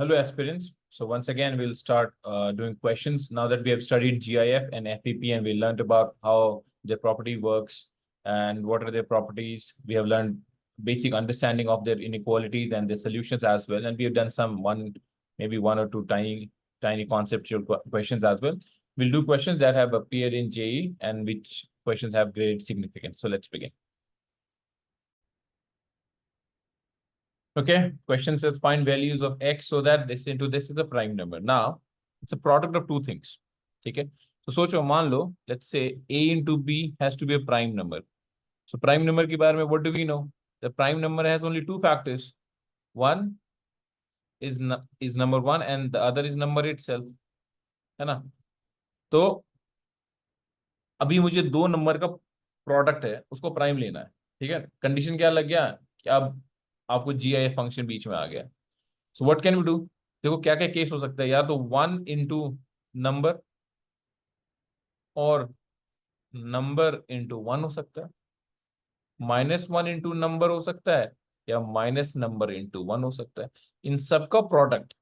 Hello, aspirants. So once again, we'll start doing questions now that we have studied GIF and FEP and we learned about how their property works and what are their properties. We have learned basic understanding of their inequalities and their solutions as well. And we have done maybe one or two tiny conceptual questions as well. We'll do questions that have appeared in JE and which questions have great significance. So let's begin. Okay, question says find values of x so that this into this is a prime number. Now, it's a product of two things. Okay, so सोचो मान लो, let's say a into b has to be a prime number. So prime number के बारे में what do we know? The prime number has only two factors. One is number one and the other is number itself. है ना? तो अभी मुझे दो number का प्रोडक्ट है, उसको प्राइम लेना है. ठीक है, कंडीशन क्या लग गया कि अब आपको GIF फंक्शन बीच में आ गया. So what can we do? देखो क्या क्या केस हो सकता है. या तो 1 इंटू नंबर और नंबर इंटू 1 हो सकता है, -1 इंटू नंबर हो सकता है, या माइनस नंबर इंटू 1 हो सकता है. इन सबका प्रोडक्ट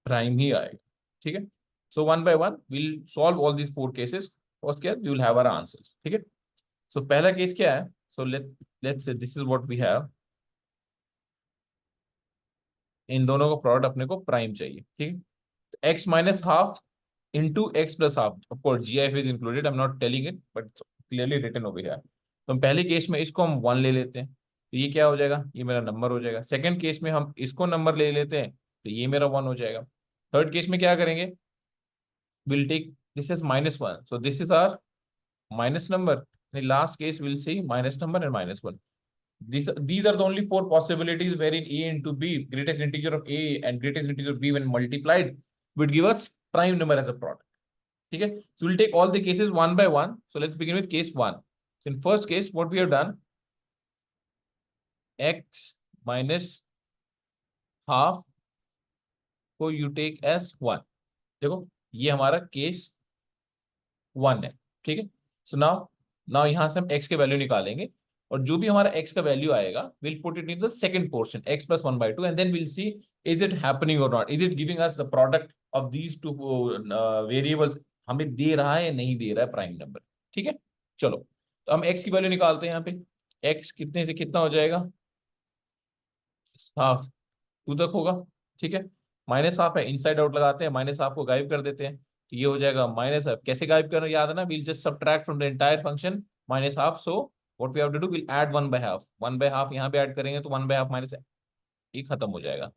प्राइम ही आएगा. ठीक है, so one by one will solve all these four cases. उसके बाद we will have our answers. ठीक है, सो पहला केस क्या है? So let's say this is what we have. इन दोनों का प्रोडक्ट अपने को प्राइम चाहिए. ठीक है, x minus half into x plus half. Of course, GIF is included. I'm not telling it, but it's clearly written over here. तो हम पहले केस में इसको हम 1 ले लेते हैं, तो ये क्या हो जाएगा? ये मेरा नंबर हो जाएगा. सेकंड केस में हम इसको नंबर ले लेते हैं, तो ये मेरा 1 हो जाएगा. थर्ड केस में क्या करेंगे? We'll take this as -1. So this is our minus number. In the last case, we'll see minus number and -1. These are the only four possibilities wherein a into b, greatest integer of a and greatest integer of b when multiplied would give us prime number as a product. Okay, so we'll take all the cases one by one. So let's begin with case 1. So in first case, what we have done, x minus half को you take as 1. देखो ये हमारा case 1 है. ठीक है, so now यहां से हम x के वैल्यू निकालेंगे और जो भी हमारा x का वैल्यू आएगा we'll put it in the second portion x plus 1 by 2 and then we'll see is it happening or not, is it giving us the product of these two variables, हमें दे रहा है या नहीं दे रहा है prime number. ठीक है, चलो तो हम x की वैल्यू निकालते हैं. यहाँ पे x कितने से कितना हो जाएगा? हाफ 2 तक होगा. ठीक है, माइनस हाफ है, इनसाइड आउट लगाते हैं, माइनस हाफ को गायब कर देते हैं, तो ये हो जाएगा माइनस हाफ. कैसे गायब करना याद है ना? We'll just subtract from the entire function minus half. So what we have to do, will add 1 by half. 1 by half यहाँ पे ऐड करेंगे तो 1 बाय हाफ माइनस ये खत्म हो जाएगा.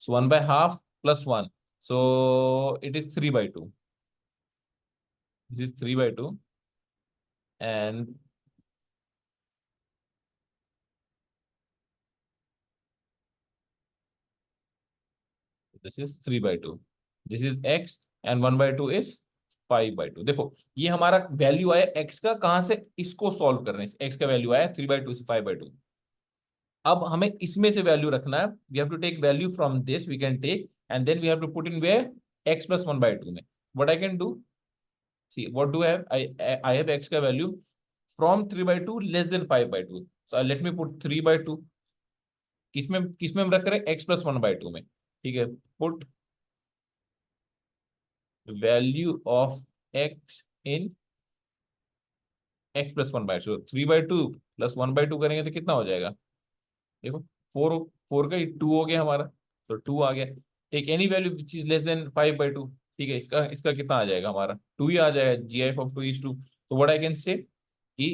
सो 1 by half plus 1, so it is 3/2. This is 3/2 and this is 3/2. This is x and 1/2 is 5/2. देखो ये हमारा वैल्यू आया x का, कहां से? इसको सॉल्व करने से x का वैल्यू आया 3/2 से 5/2. अब हमें इसमें से वैल्यू रखना है. We have to take value from this, we can take and then we have to put in where x plus 1/2 में. What I can do, see what do have I have x का value from 3/2 less than 5/2. So let me put 3/2. किसमें हम रख रहे हैं? x plus 1/2 में. ठीक है, put value of x in x plus 1/2. 3/2 plus 1/2 करेंगे तो कितना हो जाएगा? देखो 4 का 2 हो गया हमारा, तो 2 आ गया. Take any value which is less than 5/2. ठीक है, इसका कितना आ जाएगा? हमारा 2 ही आ जाएगा. GIF of 2 is 2. तो व्हाट आई कैन से कि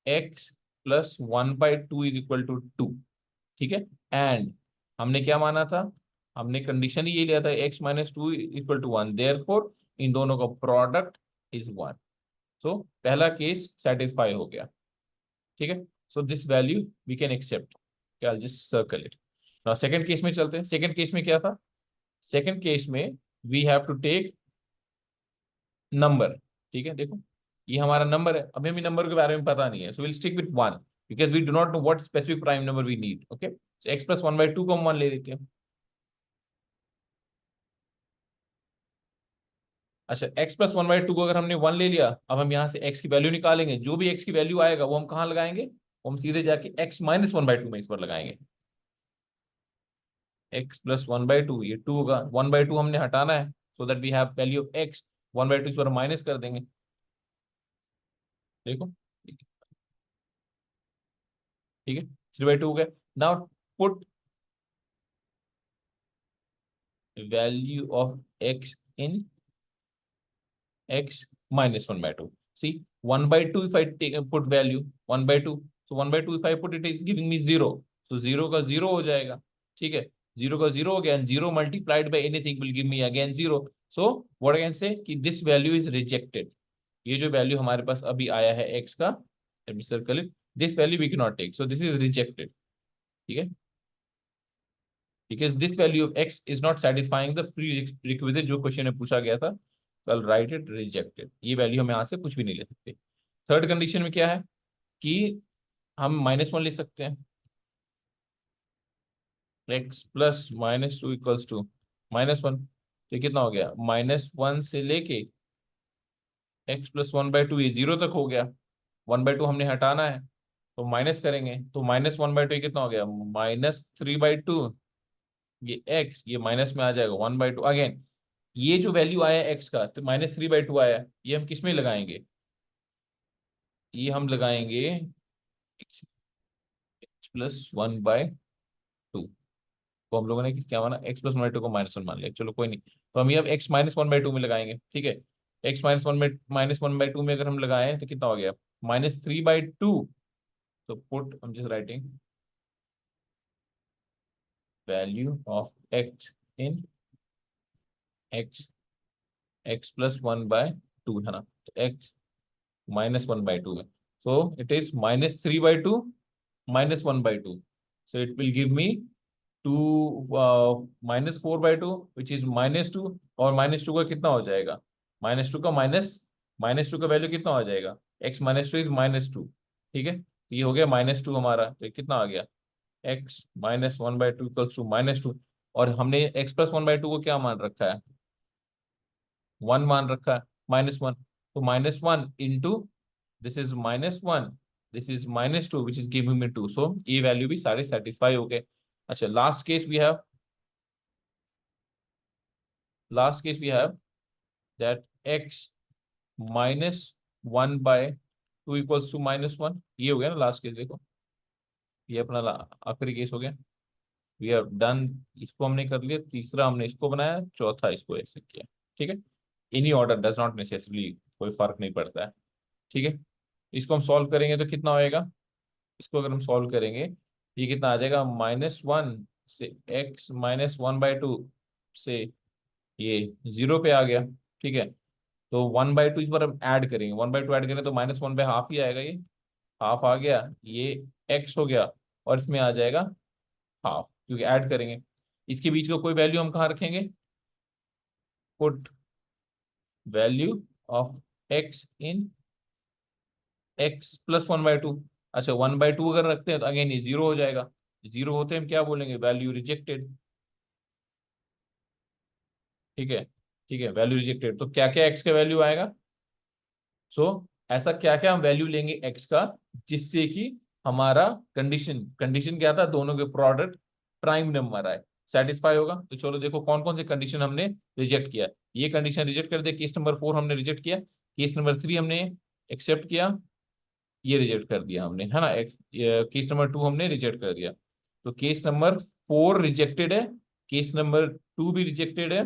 x plus 1/2 is equal to 2. ठीक है, एंड हमने क्या माना था? हमने कंडीशन ही ये लिया था x minus 2 equal to 1. Therefore in दोनों का प्रोडक्ट इज 1. सो पहला केस सेटिस्फाई हो गया. ठीक है, so this value we can accept. क्या, just circle it. Now second case में चलते हैं. सेकंड केस में क्या था? सेकंड केस में we have to take number. ठीक है, देखो ये हमारा नंबर है. अभी हमें नंबर के बारे में पता नहीं है, so will stick with 1 because we do not know what specific prime number we need. Okay, so x plus 1/2 को हम 1 ले लेते हैं. अच्छा, x plus 1/2 को अगर हमने 1 ले लिया, अब हम यहाँ से x की वैल्यू निकालेंगे. जो भी x की वैल्यू आएगा वो हम कहाँ लगाएंगे? वो हम सीधे जाके x minus 1/2 में इस पर लगाएंगे. एक्स प्लस 1/2, ये 2 होगा, 1/2 हमने हटाना है so that we have value of x, 1/2 इस पर माइनस कर देंगे, देखो, ठीक है, 3/2 हो गया। Now put value of x in x minus 1/2. See, 1/2 if I take put value 1/2, so 1/2 if I put it is giving me 0. So 0 का 0 हो जाएगा, ठीक है, 0 का 0 हो गया, and 0 multiplied by anything will give me again 0. So what I can say कि this value is rejected. ये जो वैल्यू हमारे पास अभी आया है x का, let me circle it, this value we cannot take, so this is rejected, ठीक है, because this value of x is not satisfying the prerequisite जो क्वेश्चन में पूछा गया था, कल राइट इट रिजेक्टेड, ये वैल्यू हम यहाँ से कुछ भी नहीं ले सकते। थर्ड कंडीशन में क्या है कि हम -1 ले सकते हैं, x प्लस -2 इक्वल्स टू -1, तो कितना हो गया, -1 से लेके x प्लस 1/2, ये 0 तक हो गया, 1/2 हमने हटाना है तो माइनस करेंगे, तो -1/2 कितना हो गया, -3/2, ये x ये माइनस में आ जाएगा 1/2 अगेन, ये जो वैल्यू आया x का तो -3/2 आया, ये हम किस में लगाएंगे, ये हम लगाएंगे x प्लस 1/2 को, हम लोगों ने क्या माना, x प्लस 1/2 को -1 मान लिया, चलो कोई नहीं, तो हम ये अब x -1/2 में लगाएंगे, ठीक है, x -1/2 में अगर हम लगाएं तो कितना हो गया, -3/2, तो put I am just writing value of x in x plus 1/2 है ना, तो x -1/2 है, so it is -3/2 -1/2, so it will give me 2 -4/2 which is -2, और -2 का कितना हो जाएगा, -2 का -2 का वैल्यू कितना हो जाएगा, x -2 इज -2, ठीक है, तो ये हो गया -2 हमारा, तो ये कितना आ गया, x -1/2 इक्वल्स टू -2, और हमने x प्लस 1/2 को क्या मान रखा है, 1 मान रखा है, -1, तो -1 into this is -1, this is -2 which is giving me 2, सो ये वैल्यू भी सारे सेटिस्फाई हो गए। अच्छा, last case we have that x -1/2 equals to -1, ये हो गया ना लास्ट केस, देखो ये अपना आखिरी केस हो गया, वी हैव डन, इसको हमने कर लिया, तीसरा हमने इसको बनाया, चौथा इसको ऐसे किया, ठीक है, any order does not necessarily, कोई फर्क नहीं पड़ता है, ठीक है, इसको हम सॉल्व करेंगे तो कितना होएगा, इसको अगर हम सॉल्व करेंगे ये कितना आ जाएगा, -1 से x -1/2 से ये 0 पे आ गया, ठीक है, तो 1/2 इस पर हम ऐड करेंगे, 1/2 ऐड करें तो -1/2 ही आएगा, ये हाफ आ गया, ये x हो गया, और इसमें आ जाएगा हाफ, क्योंकि ऐड करेंगे, इसके बीच का कोई वैल्यू हम कहाँ रखेंगे, put value of x in x plus 1/2, अच्छा 1/2 अगर रखते हैं तो अगेन ये 0 हो जाएगा, 0 होते हैं हम क्या बोलेंगे, वैल्यू रिजेक्टेड, ठीक है, ठीक है, वैल्यू रिजेक्टेड, तो क्या क्या x का वैल्यू आएगा, सो ऐसा क्या क्या हम वैल्यू लेंगे x का जिससे कि हमारा कंडीशन कंडीशन क्या था, दोनों के प्रोडक्ट प्राइम नंबर आए, सेटिस्फाई होगा, तो चलो देखो कौन कौन से कंडीशन हमने रिजेक्ट किया, ये कंडीशन रिजेक्ट कर दिया, केस नंबर 4 हमने रिजेक्ट किया, केस नंबर 3 हमने एक्सेप्ट किया, ये रिजेक्ट कर दिया हमने, है ना, केस नंबर 2 हमने रिजेक्ट कर दिया, तो केस नंबर 4 रिजेक्टेड है, केस नंबर 2 भी रिजेक्टेड है,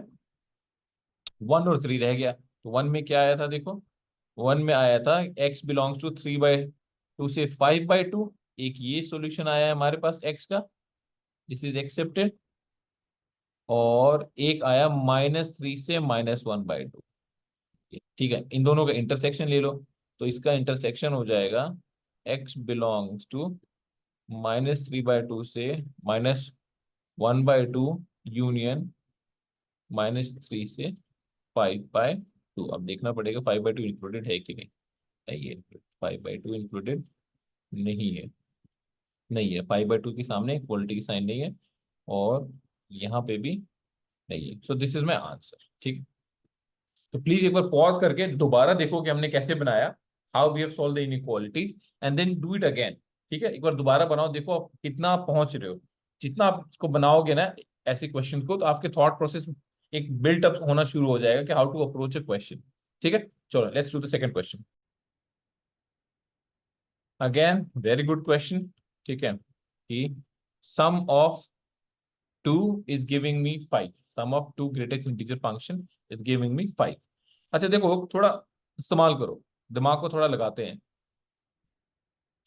1 और 3 रह गया, तो 1 में क्या आया था देखो, 1 में आया था x बिलोंग्स टू 3/2 से 5/2, एक ये सॉल्यूशन आया है हमारे पास x का, दिस इज एक्सेप्टेड, और एक आया -3 से -1/2, ठीक है, इन दोनों का इंटरसेक्शन ले लो, तो इसका इंटरसेक्शन हो जाएगा x बिलोंग्स टू -3/2 से -1/2 यूनियन -3 से 5/2, अब देखना पड़ेगा 5/2 इंक्लूडेड है कि नहीं, नहीं है, 5/2 इंक्लूडेड नहीं है, नहीं है, 5/2 के सामने इक्वलिटी की साइन नहीं है, और यहाँ पे भी नहीं है, so this is my answer, ठीक है, तो प्लीज एक बार पॉज करके दोबारा देखो कि हमने कैसे बनाया, how we have solve the inequalities, and then do it again, ठीक है, एक बार दोबारा बनाओ, देखो आप कितना आप पहुंच रहे हो, जितना आप इसको बनाओगे ना, ऐसे क्वेश्चन को, तो आपके थॉट प्रोसेस एक बिल्ट अप होना शुरू हो जाएगा कि how to approach a question. ठीक है, चलो let's do the second question. Again very good question. ठीक है, कि sum of two is giving me five, sum of two greatest integer function is giving me five. अच्छा देखो, थोड़ा इस्तेमाल करो, दिमाग को थोड़ा लगाते हैं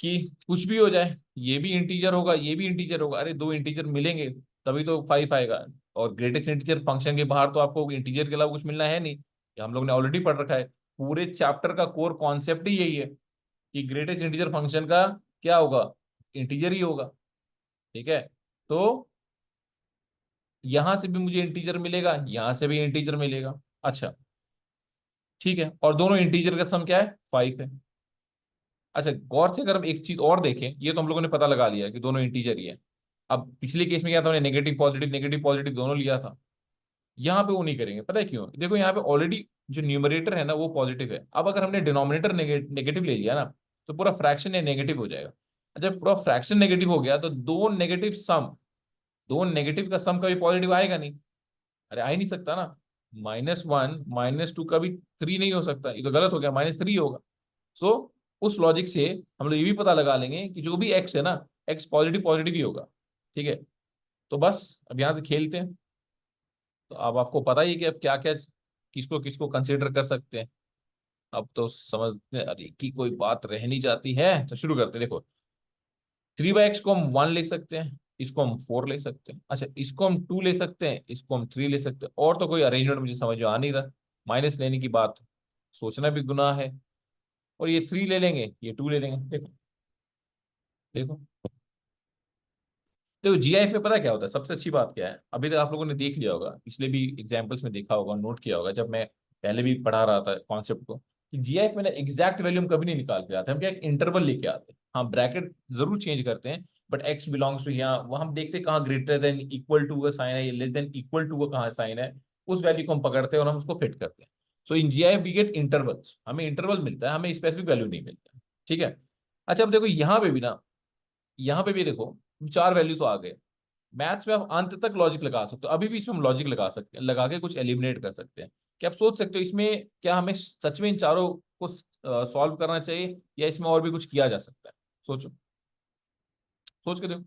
कि कुछ भी हो जाए, ये भी इंटीजर होगा, ये भी इंटीजर होगा, अरे दो इंटीजर मिलेंगे तभी तो फाइव आएगा। और ग्रेटेस्ट इंटीजर फंक्शन के बाहर तो आपको इंटीजर के अलावा कुछ मिलना है नहीं, ये हम लोग ने ऑलरेडी पढ़ रखा है। पूरे चैप्टर का कोर कॉन्सेप्ट ही यही है कि ग्रेटेस्ट इंटीजर फंक्शन का क्या होगा, इंटीजर ही होगा। ठीक है, तो यहां से भी मुझे इंटीजर मिलेगा, यहां से भी इंटीजर मिलेगा। अच्छा ठीक है, और दोनों इंटीजर का सम क्या है, फाइव है। अच्छा गौर से अगर हम एक चीज और देखें, ये तो हम लोगों ने पता लगा लिया कि दोनों इंटीजर ही है। अब पिछले केस में क्या था, हमने नेगेटिव पॉजिटिव दोनों लिया था। यहाँ पे वो नहीं करेंगे, पता है क्यों? देखो यहाँ पे ऑलरेडी जो न्यूमरेटर है ना वो पॉजिटिव है। अब अगर हमने डिनोमिनेटर नेगेटिव ले लिया ना, तो पूरा फ्रैक्शन नेगेटिव हो जाएगा। जब पूरा फ्रैक्शन नेगेटिव हो गया तो दो नेगेटिव का सम कभी पॉजिटिव आएगा नहीं। अरे आ ही नहीं सकता ना। -1 -2 का भी 3 नहीं हो सकता, ये तो गलत हो गया, -3 होगा। सो उस लॉजिक से हम लोग ये भी पता लगा लेंगे कि जो भी एक्स है ना, एक्स पॉजिटिव पॉजिटिव ही होगा। ठीक है, तो बस अब यहाँ से खेलते हैं। तो अब आपको पता ही है कि अब क्या क्या किसको किसको कंसिडर कर सकते हैं। अब तो समझते हैं, अरे की कोई बात रह नहीं जाती है, तो शुरू करते हैं। देखो 3/x को हम 1 ले सकते हैं, इसको हम 4 ले सकते हैं, अच्छा इसको हम 2 ले सकते हैं, इसको हम 3 ले सकते हैं, और तो कोई अरेंजमेंट मुझे समझ में आ नहीं रहा। माइनस लेने की बात सोचना भी गुनाह है। और ये 3 ले लेंगे, ये 2 ले लेंगे। देखो देखो देखो, जीआईएफ में पता क्या होता है, सबसे अच्छी बात क्या है, अभी तक आप लोगों ने देख लिया होगा, पिछले भी एग्जाम्पल्स में देखा होगा, नोट किया होगा, जब मैं पहले भी पढ़ा रहा था कॉन्सेप्ट को, कि जीआईएफ में ना एग्जैक्ट वैल्यू हम कभी नहीं निकाल के आते, हम क्या एक इंटरवल लेके आते हैं। हाँ ब्रैकेट जरूर चेंज करते हैं, बट एक्स बिलोंग्स टू यहाँ, वो हम देखते हैं कहाँ ग्रेटर देन इक्वल टू का साइन है, लेस देन इक्वल टू का कहाँ साइन है, उस वैल्यू को हम पकड़ते हैं और हम उसको फिट करते हैं। सो इन जीआईएफ वी गेट इंटरवल्स, हमें इंटरवल मिलता है, हमें स्पेसिफिक वैल्यू नहीं मिलता। ठीक है, अच्छा अब देखो यहाँ पे भी ना, यहाँ पे भी देखो चार वैल्यू तो आ गए। मैथ्स में आप अंत तक लॉजिक लगा सकते हो, अभी भी इसमें हम लॉजिक लगा सकते हैं, लगा के कुछ एलिमिनेट कर सकते हैं। क्या आप सोच सकते हो इसमें क्या हमें सच में इन चारों को सॉल्व करना चाहिए, या इसमें और भी कुछ किया जा सकता है? सोचो, सोच के देखो।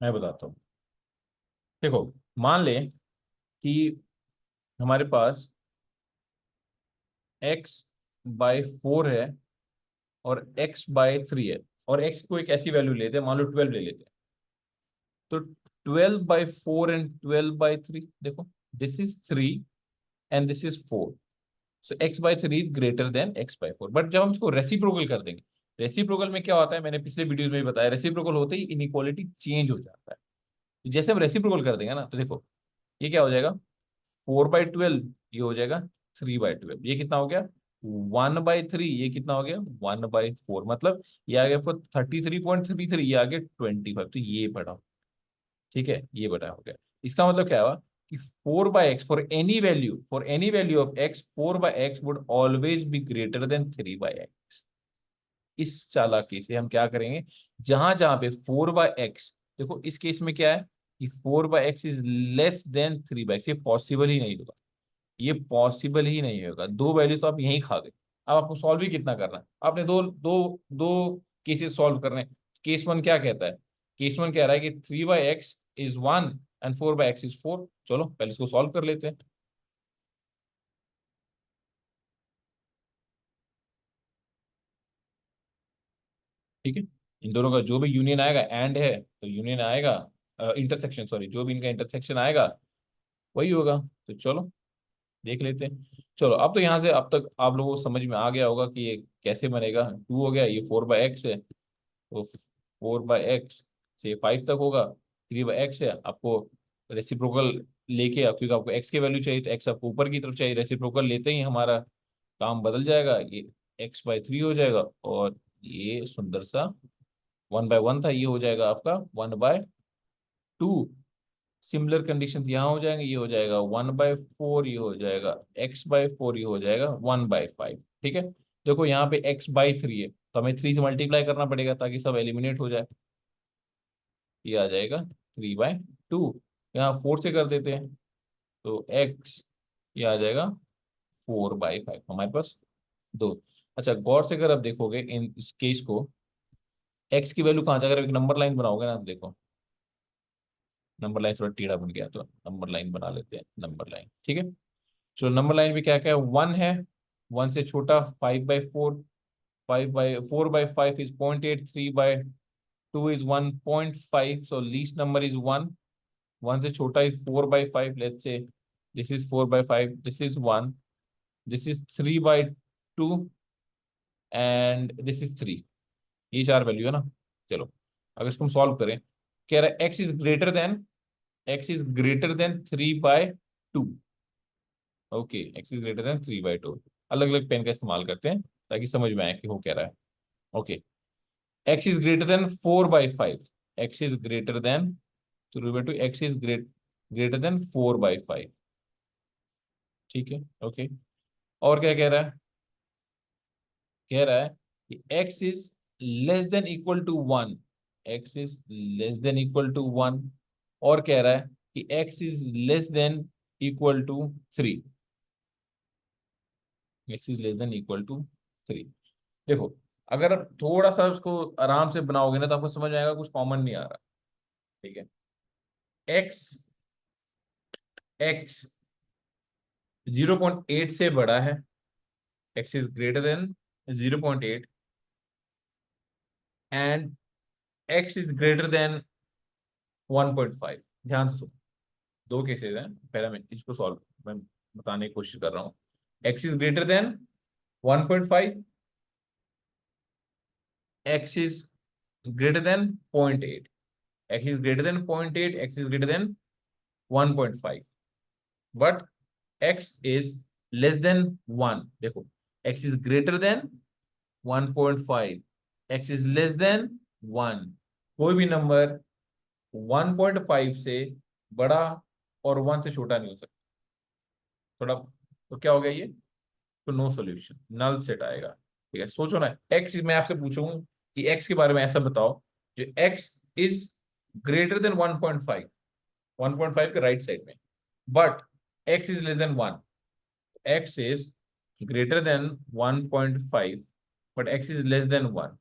मैं बताता हूँ। देखो मान लें कि हमारे पास x/4 है और x/3 है, और x को एक ऐसी वैल्यू लेते हैं, मान लो 12 ले लेते हैं। तो 12/4 एंड 12/3, देखो this is 3 and this is 4। So x/3 is greater then x/4। But जब हम इसको रेसिप्रोकल कर देंगे, रेसिप्रोकल में क्या होता है, मैंने पिछले वीडियोस में भी बताया, रेसिप्रोकल होते ही इनइक्वालिटी चेंज हो जाता है। तो जैसे हम रेसिप्रोकल कर देंगे ना, तो देखो ये क्या हो जाएगा, 4/12, ये हो जाएगा 3/12, ये कितना हो गया 1/3, ये कितना हो गया 1/4, मतलब ये आ गया 33.33, ये आ गया 25, तो ये बड़ा। ठीक है, ये बटा हो गया। इसका मतलब क्या हुआ कि 4/x, for any value of x, 4/x would always be greater than 3/x। इस चालाकी से हम क्या करेंगे, जहां जहां पे 4/x, देखो इस केस में क्या है कि 4/x is less then 3/x, ये पॉसिबल ही नहीं होगा, ये पॉसिबल ही नहीं होगा। दो वैल्यू तो आप यहीं खा गए। अब आपको सॉल्व ही कितना करना है, आपने दो दो दो केसेस सॉल्व करने हैं। केस वन क्या कहता है, केस वन कह रहा है कि 3/x is 1 and 4/x is 4। चलो पहले इसको सॉल्व कर लेते हैं। ठीक है, इन दोनों का जो भी यूनियन आएगा, एंड है तो यूनियन आएगा, इंटरसेक्शन सॉरी, जो भी इनका इंटरसेक्शन आएगा वही होगा। तो चलो देख लेते हैं। चलो अब तो यहाँ से अब तक आप लोगों को समझ में आ गया होगा कि ये कैसे बनेगा। 2 हो गया, ये 4/x है, तो 4/x से 5 तक होगा, 3/x है। आपको रेसिप्रोकल लेके, क्योंकि आपको x की वैल्यू चाहिए, तो x आपको ऊपर की तरफ चाहिए, रेसिप्रोकल लेते ही हमारा काम बदल जाएगा, ये x/3 हो जाएगा, और ये सुंदर सा 1/1 था, ये हो जाएगा आपका 1/2। सिमिलर कंडीशन यहाँ हो जाएंगे, ये हो जाएगा 1/4, ये हो जाएगा x/4, ये हो जाएगा 1/5। ठीक है, देखो यहाँ पे x/3 है, तो हमें 3 से मल्टीप्लाई करना पड़ेगा ताकि सब एलिमिनेट हो जाए। ये आ जाएगा 3/2। यहाँ 4 से कर देते हैं तो x ये आ जाएगा 4/5 हमारे पास दो। अच्छा गौर से अगर आप देखोगे इन इस केस को, x की वैल्यू कहाँ से, अगर एक नंबर लाइन बनाओगे ना, देखो नंबर लाइन थोड़ा टेढ़ा बन गया तो नंबर लाइन बना लेते हैं, नंबर लाइन ठीक है। तो नंबर लाइन में क्या क्या है, 1 है, 1 से छोटा 5/4, 4/5 is 0.8, 3/2 is 1.5, so least number is 1, 1 से छोटा is 4/5, let's say this is 4/5, this is 1, this is 3/2 and this is 3। ये चार वैल्यू है ना। चलो अगर इसको हम सॉल्व करें, कह रहा है x is greater than 3/2। Okay x is greater than 3/2। अलग अलग पेन का इस्तेमाल करते हैं ताकि समझ में आए कि वो कह रहा है। Okay x is greater than 4/5, x is greater than 4/5, ठीक है। ओके और क्या कह रहा है, कह रहा है कि x is less than equal to 1, x is less than equal to 1, और कह रहा है कि x is less than equal to 3, x is less than equal to 3। देखो अगर आप थोड़ा सा उसको आराम से बनाओगे ना तो आपको समझ आएगा कुछ कॉमन नहीं आ रहा, ठीक है। x 0.8 से बड़ा है, x is greater than 0.8 and x is greater than 1.5। ध्यान से सुनो, दो केसेस हैं, पहले मैं इसको सॉल्व मैं बताने की कोशिश कर रहा हूँ। x is greater than 1.5, x is greater than 0.8, x is greater than 0.8, x is greater than 1.5, but x is less than 1। देखो x is greater than 1.5, x is less than 1, कोई भी नंबर 1.5 से बड़ा और 1 से छोटा नहीं हो सकता। थोड़ा तो क्या हो गया ये, तो नो सॉल्यूशन, नल सेट आएगा। ठीक है सोचो ना, x मैं आपसे पूछूं कि x के बारे में ऐसा बताओ जो x इज ग्रेटर देन 1.5, 1.5 के राइट साइड में, but x is less then 1, x is greater then 1.5 but x is less then 1,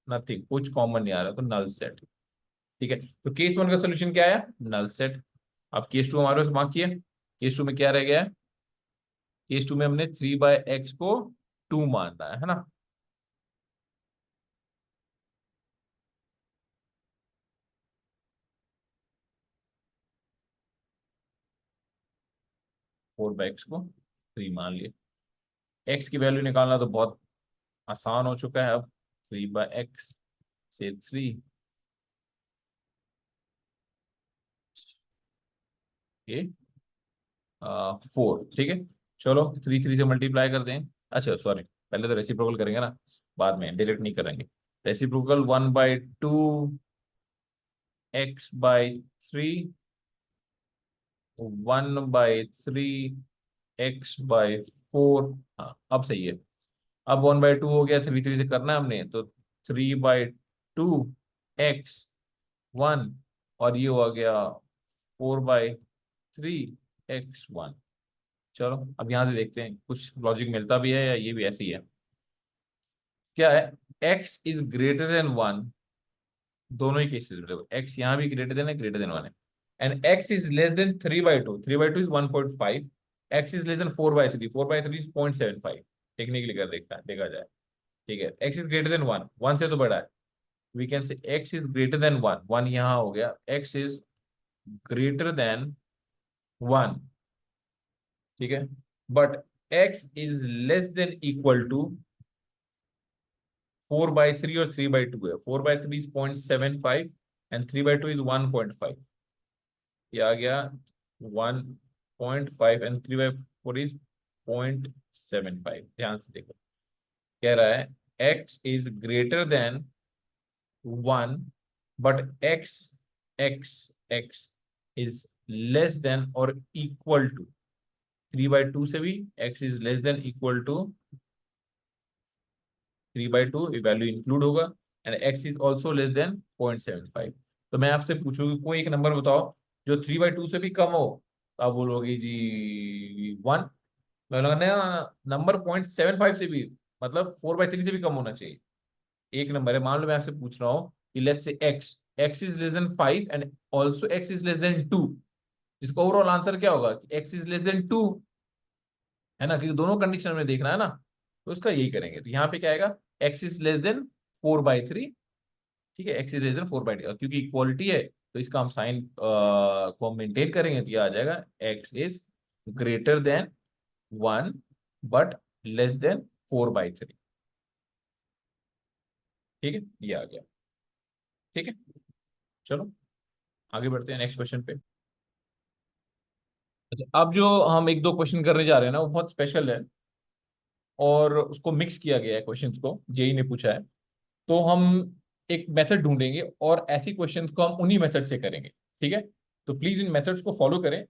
nothing, कुछ कॉमन नहीं आ रहा, तो नल सेट। ठीक है तो केस 1 का सोल्यूशन क्या है, नल सेट। अब केस 2 हमारे पास मार्क किया, केस 2 में क्या रह गया है, केस 2 में हमने 3/x को 2 मानना है ना। 4/x को 3 मान लिए। x की वैल्यू निकालना तो बहुत आसान हो चुका है। अब 3/x से 3 ये 4, ठीक है। चलो 3 से मल्टीप्लाई कर दें, अच्छा सॉरी पहले तो रेसिप्रोकल करेंगे ना, बाद में डायरेक्ट नहीं करेंगे। Reciprocal 1/2 x/3, 1/3 x/4। हाँ अब सही है। अब 1/2 हो गया, 3 से करना है हमने, तो 3/2 x1, और ये हो गया 4/3 x1। चलो अब यहाँ से देखते हैं कुछ लॉजिक मिलता भी है या ये भी ऐसे ही है। क्या है, x is greater than 1, दोनों ही केसेस में x यहाँ भी ग्रेटर देन 1 है, and x is less than 3/2, 3/2 is 1.5, x is less than 4/3, 4/3 is 0.75, technically कर देखा जाए। ठीक है x is greater than 1, 1 से तो बड़ा है, we can say x is greater than 1, 1 यहाँ हो गया, x is greater than 1, ठीक है, but x is less than equal to 4/3 और 3/2 है, 4/3 is 0.75 एंड 3/2 is 1.5, ये आ गया 1.5 एंड 3/4 इज 0.75। ध्यान से देखो, कह रहा है x is greater than 1 but x is less than और इक्वल टू 3/2 से भी x is less than equal to 3/2, value include होगा, and x is also less than 0.75। तो मैं आपसे पूछूंगी कोई एक नंबर बताओ जो 3/2 से भी कम हो, तो आप बोलोगे जी 1। मैं बोलूंगा ना नंबर 0.75 से भी, मतलब 4/3 से भी कम होना चाहिए। एक नंबर है, मान लो मैं आपसे पूछ रहा हूँ कि let's say x is less then 5 and also x is less then 2, जिसका ओवरऑल आंसर क्या होगा कि एक्स इज लेस देन 2, है ना, क्योंकि दोनों कंडीशन में देखना है ना। तो इसका यही करेंगे, तो यहाँ पे क्या आएगा, एक्स इज लेस देन 4/3। ठीक है, एक्स इज लेस देन 4/3, क्योंकि इक्वालिटी है तो इसका हम साइन को मेंटेन करेंगे, तो ये आ जाएगा x is greater than 1 but less than 4/3। ठीक है, ये आ गया। ठीक है, चलो आगे बढ़ते हैं नेक्स्ट क्वेश्चन पे। अच्छा, अब जो हम एक दो क्वेश्चन करने जा रहे हैं ना, वो बहुत स्पेशल है और उसको मिक्स किया गया है, क्वेश्चंस को जेई ने पूछा है। तो हम एक मेथड ढूंढेंगे और ऐसी क्वेश्चंस को हम उन्हीं मेथड से करेंगे। ठीक है, तो प्लीज इन मेथड्स को फॉलो करें,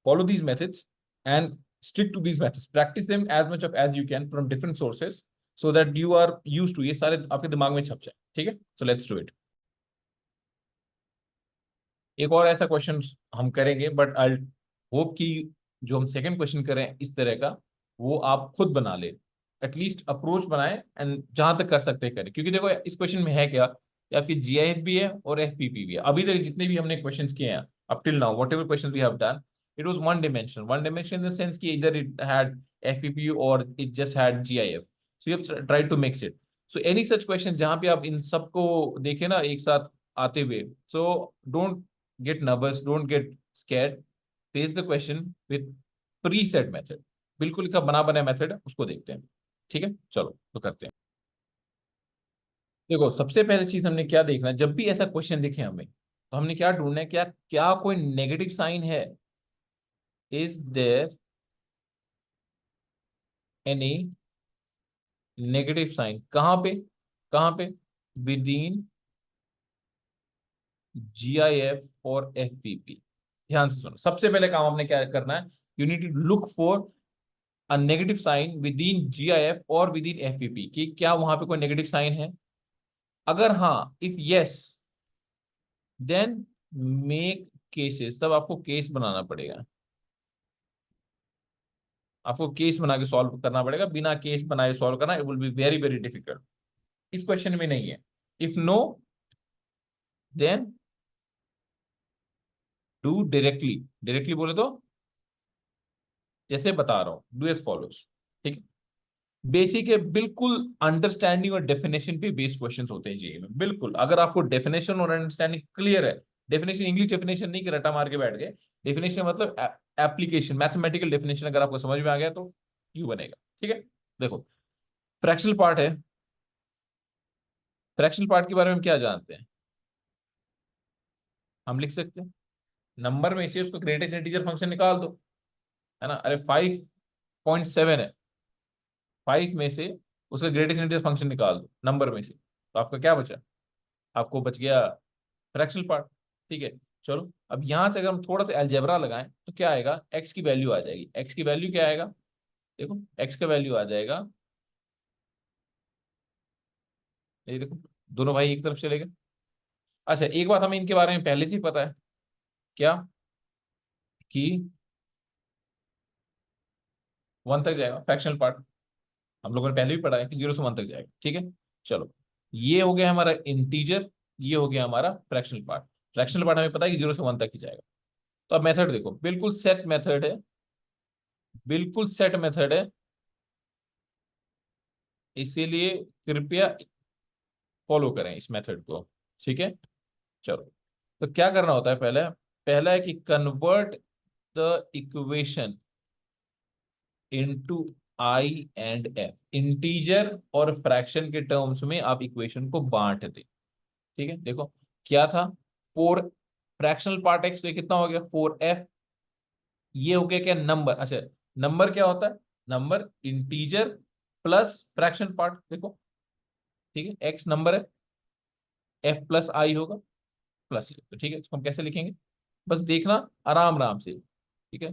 follow these methods and stick to these methods, practice them as much of as you can from different sources, so that you are use to, ये सारे आपके दिमाग में छप जाए। ठीक है, सो लेट्स डू इट। एक और ऐसा क्वेश्चन हम करेंगे, बट आई होप कि जो हम सेकंड क्वेश्चन करें इस तरह का, वो आप खुद बना ले, एटलीस्ट अप्रोच बनाएं एंड जहां तक कर सकते हैं करें। क्योंकि देखो इस क्वेश्चन में है क्या कि आपकी जीआईएफ भी है और एफपीपी भी है। अभी तक जितने भी हमने क्वेश्चंस किए हैं up till now, whatever question we have done, it was one dimension in the sense कि इधर इट हैड एफपीपी और it just had GIF, so you have tried to mix it. So any such question जहां पे आप इन सबको देखें ना एक साथ आते हुए, so don't get nervous, don't get scared, face the question with preset method, बिल्कुल का बना बनाया मेथड है उसको देखते हैं। ठीक है, चलो तो करते हैं। देखो सबसे पहले चीज हमने क्या देखना है, जब भी ऐसा क्वेश्चन दिखे हमें, तो हमने क्या ढूंढना है, क्या क्या कोई नेगेटिव साइन है, is there any negative sign, कहाँ पे, कहाँ पे, विद इन जीआईएफ और एफपीपी। ध्यान से सुनो, सबसे पहले काम आपने क्या करना है, you need to look for a negative sign within GIF और within FPP, कि क्या वहां पे कोई नेगेटिव साइन है। अगर हाँ, if yes, then make cases, तब आपको केस बनाना पड़ेगा, आपको केस बना के सॉल्व करना पड़ेगा। बिना केस बनाए सॉल्व करना, it will be very very difficult. इस क्वेश्चन में नहीं है। If no, then do directly, directly बोले तो जैसे बता रहा हूं, डू एज फॉलोज। ठीक है, बेसिक है बिल्कुल, अंडरस्टैंडिंग और डेफिनेशन पे बेस्ड क्वेश्चंस होते हैं जी में। बिल्कुल अगर आपको डेफिनेशन और अंडरस्टैंडिंग क्लियर है, डेफिनेशन इंग्लिश डेफिनेशन नहीं कि रटा मार के बैठ गए, डेफिनेशन मतलब एप्लीकेशन, मैथमेटिकल डेफिनेशन अगर आपको समझ में आ गया तो यू बनेगा। ठीक है, देखो फ्रैक्शनल पार्ट है, फ्रैक्शनल पार्ट के बारे में क्या जानते हैं, हम लिख सकते हैं नंबर में से उसको ग्रेटेस्ट इंटीजर फंक्शन निकाल दो, है ना। अरे 5.7 है, 5 में से उसका ग्रेटेस्ट इंटीजर फंक्शन निकाल दो नंबर में से, तो आपका क्या बचा, आपको बच गया फ्रैक्शनल पार्ट। ठीक है, चलो अब यहां से अगर हम थोड़ा सा अलजेब्रा लगाएं तो क्या आएगा, एक्स की वैल्यू आ जाएगी। एक्स की वैल्यू क्या आएगा, देखो एक्स का वैल्यू आ जाएगा, ये देखो दोनों भाई एक तरफ चले गए। अच्छा एक बात हमें इनके बारे में पहले से ही पता है, क्या कि 1 तक जाएगा फ्रैक्शनल पार्ट, हम लोगों ने पहले भी पढ़ा है कि 0 से 1 तक जाएगा। ठीक है, चलो ये हो गया हमारा इंटीजर, ये हो गया हमारा फ्रैक्शनल पार्ट। फ्रैक्शनल पार्ट हमें पता है कि 0 से 1 तक ही जाएगा। तो अब मेथड देखो, बिल्कुल सेट मेथड है, बिल्कुल सेट मेथड है, इसीलिए कृपया फॉलो करें इस मेथड को। ठीक है, चलो तो क्या करना होता है, पहले पहला है कि convert the equation into I and F, integer और फ्रैक्शन के टर्म्स में आप इक्वेशन को बांट दें। ठीक है, देखो क्या था, 4 फ्रैक्शनल पार्ट एक्स, तो कितना हो गया 4f, ये हो गया क्या नंबर। अच्छा नंबर क्या होता है, number integer plus fraction part, देखो ठीक है, एक्स नंबर है, एफ प्लस आई होगा प्लस ये, तो ठीक है इसको हम कैसे लिखेंगे, बस देखना आराम आराम से। ठीक है,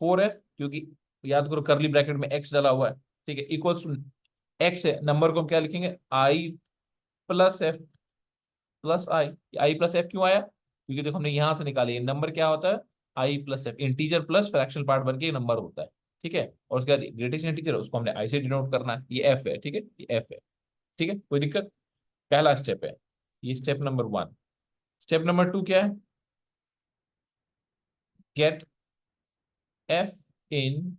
4f, क्योंकि याद करो करली ब्रैकेट में एक्स डाला हुआ है, ठीक है, इक्वल्स टू एक्स है, नंबर को हम क्या लिखेंगे, आई प्लस एफ प्लस आई प्लस एफ क्यों आया? क्योंकि देखो हमने यहां से निकाली, नंबर क्या होता है, I plus F, integer plus fractional part बन के नंबर होता है, ठीक है। और उसके बाद ग्रेटेस्ट इंटीजर उसको हमने आई से डिनोट करना है, ये एफ है, ठीक है, ये एफ है, ठीक है, कोई दिक्कत? पहला स्टेप है ये, स्टेप नंबर 1। स्टेप नंबर 2 क्या है? गेट एफ इन,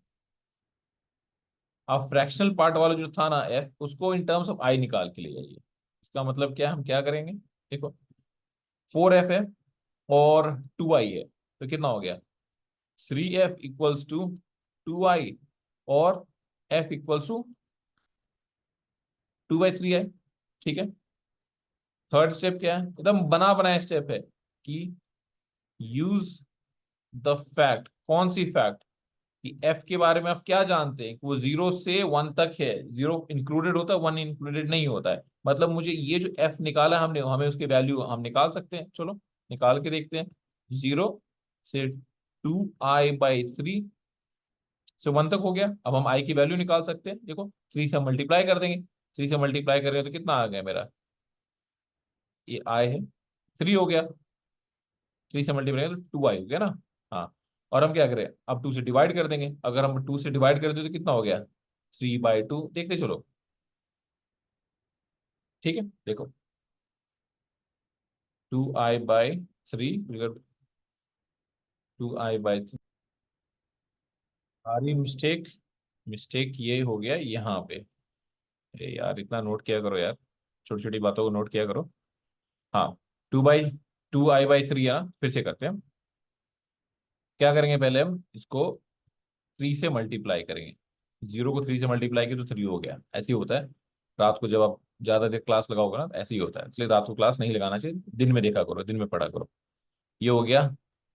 अब फ्रैक्शनल पार्ट वाला जो था ना एफ, उसको इन टर्म्स ऑफ आई निकाल के ले जाइए। इसका मतलब क्या है, हम क्या करेंगे, देखो 4f है और 2i है, तो कितना हो गया, 3f इक्वल्स टू 2i, और f इक्वल्स टू 2/3i, ठीक है। थर्ड स्टेप क्या है, एकदम बना बनाया स्टेप है कि यूज द फैक्ट, कौन सी फैक्ट, कि एफ के बारे में आप क्या जानते हैं कि वो 0 से 1 तक है, 0 इंक्लूडेड होता है, 1 इंक्लूडेड नहीं होता है। मतलब मुझे ये जो एफ निकाला हमने, हमें उसकी वैल्यू हम निकाल सकते हैं, चलो निकाल के देखते हैं। 0 से 2i/3 से 1 तक हो गया। अब हम आई की वैल्यू निकाल सकते हैं, देखो 3 से मल्टीप्लाई कर देंगे, 3 से मल्टीप्लाई करेंगे तो कितना आ गया मेरा, ये आई है, 3 हो गया, 3 से मल्टीप्लाई तो 2i हो गया ना। हाँ, और हम क्या करें, अब 2 से डिवाइड कर देंगे, अगर हम 2 से डिवाइड कर दें तो कितना हो गया, 3/2, देखते चलो, ठीक है, देखो 2i/3, 2i/3, सारी मिस्टेक, मिस्टेक ये हो गया यहाँ पे। अरे यार इतना नोट किया करो यार, छोटी छोटी बातों को नोट किया करो। हाँ, 2i/3 है ना, फिर से करते हैं हम। क्या करेंगे, पहले हम इसको 3 से मल्टीप्लाई करेंगे, 0 को 3 से मल्टीप्लाई किया तो 3 हो गया, ऐसे ही होता है। रात को जब आप ज्यादा देर क्लास लगाओगे ना, ऐसे ही होता है, इसलिए रात को क्लास नहीं लगाना चाहिए, दिन में देखा करो, दिन में पढ़ा करो। ये हो गया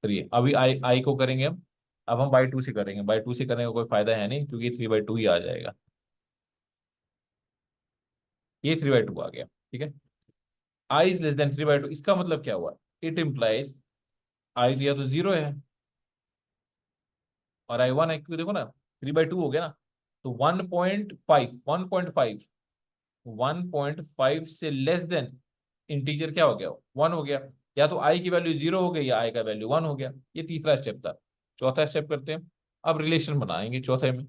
3, अभी आई आई को करेंगे हम। अब हम बाई टू से करेंगे, बाई टू से करने का कोई फायदा है नहीं, क्योंकि 3/2 ही आ जाएगा, ये 3/2 आ गया, ठीक है। आई इज लेस देन 3/2, इसका मतलब क्या हुआ, इट इम्प्लाइज आई दिया तो 0 है और आई 1 है, क्योंकि देखो ना 3/2 हो गया ना, तो 1.5, 1.5 से लेस देन इंटीजर क्या हो गया, 1 हो गया। या तो आई की वैल्यू 0 हो गई, या आई का वैल्यू 1 हो गया। ये तीसरा स्टेप था। चौथा स्टेप करते हैं, अब रिलेशन बनाएंगे चौथे में।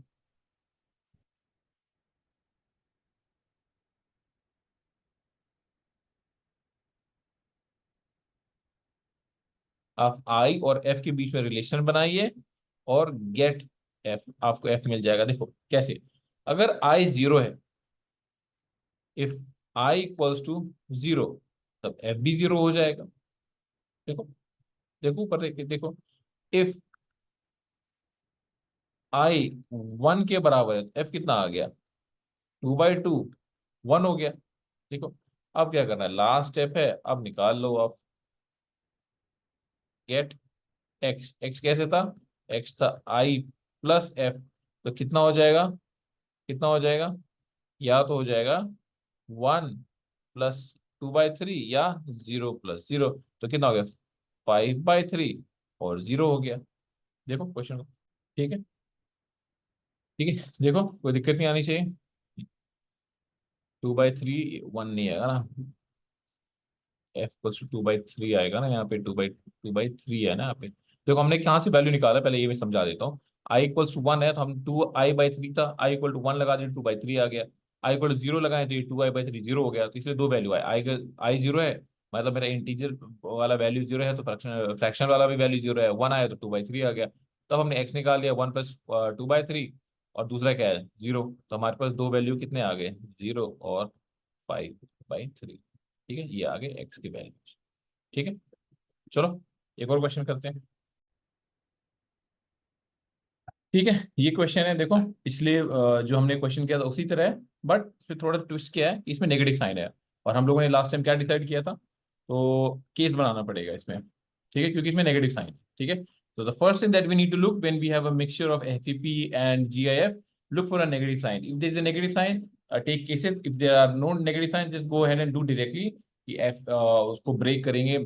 आप आई और एफ के बीच में रिलेशन बनाइए और गेट एफ, आपको एफ मिल जाएगा। देखो कैसे, अगर आई 0 है, इफ आई इक्वल्स टू 0, तब एफ भी 0 हो जाएगा। देखो, देखो ऊपर देखिए, देखो इफ आई 1 के बराबर है, एफ कितना आ गया, 2/2, 1 हो गया। देखो, अब क्या करना है, लास्ट स्टेप है, अब निकाल लो आप, गेट एक्स, एक्स कैसे था, एक्स था आई प्लस एफ, तो कितना हो जाएगा, कितना हो जाएगा, या तो हो जाएगा 1+2/3 या 0+0, तो कितना हो गया, 5/3 और 0 हो गया। देखो क्वेश्चन को, ठीक है, ठीक है, देखो कोई दिक्कत नहीं आनी चाहिए। 2/3, 1 नहीं आएगा ना, एफ इक्वल्स टू 2/3 आएगा ना, यहाँ पे 2/3 है ना यहाँ पे। देखो हमने कहाँ से वैल्यू निकाला, पहले ये मैं समझा देता हूँ। आई इक्वल्स टू 1 है, तो हम 2i/3 था, आई इक्वल टू 1 लगा दिया, 2/3 आ गया। आई इक्वल टू 0 लगाए तो ये 2i/3 0 हो गया, तो इसलिए दो वैल्यू है, आई 0 है, मतलब मेरा इंटीजर वाला वैल्यू 0 है, तो फ्रैक्शन फ्रैक्शन वाला भी वैल्यू 0 है, 1 आया तो 2/3 आ गया। तब हमने एक्स निकाल लिया, 1+2/3, और दूसरा क्या है 0, तो हमारे पास दो वैल्यू कितने आ गए, 0 और 5/3, ठीक है, ये आ गए एक्स की वैल्यू, ठीक है। चलो एक और क्वेश्चन करते हैं, ठीक है। ये क्वेश्चन है, देखो इसलिए जो हमने क्वेश्चन किया था उसी तरह है, बट इसमें थोड़ा ट्विस्ट किया है, इसमें नेगेटिव साइन है। और हम लोगों ने लास्ट टाइम क्या डिसाइड किया था, तो केस बनाना पड़ेगा इसमें, ठीक है, क्योंकि इसमें नेगेटिव साइन है, ठीक है। तो the first thing that we need to look when we have a mixture of FEP and GIF, look for a negative sign. If there is a negative sign, take cases. If there are no negative signs, just go ahead and do directly कि f उसको break करेंगे,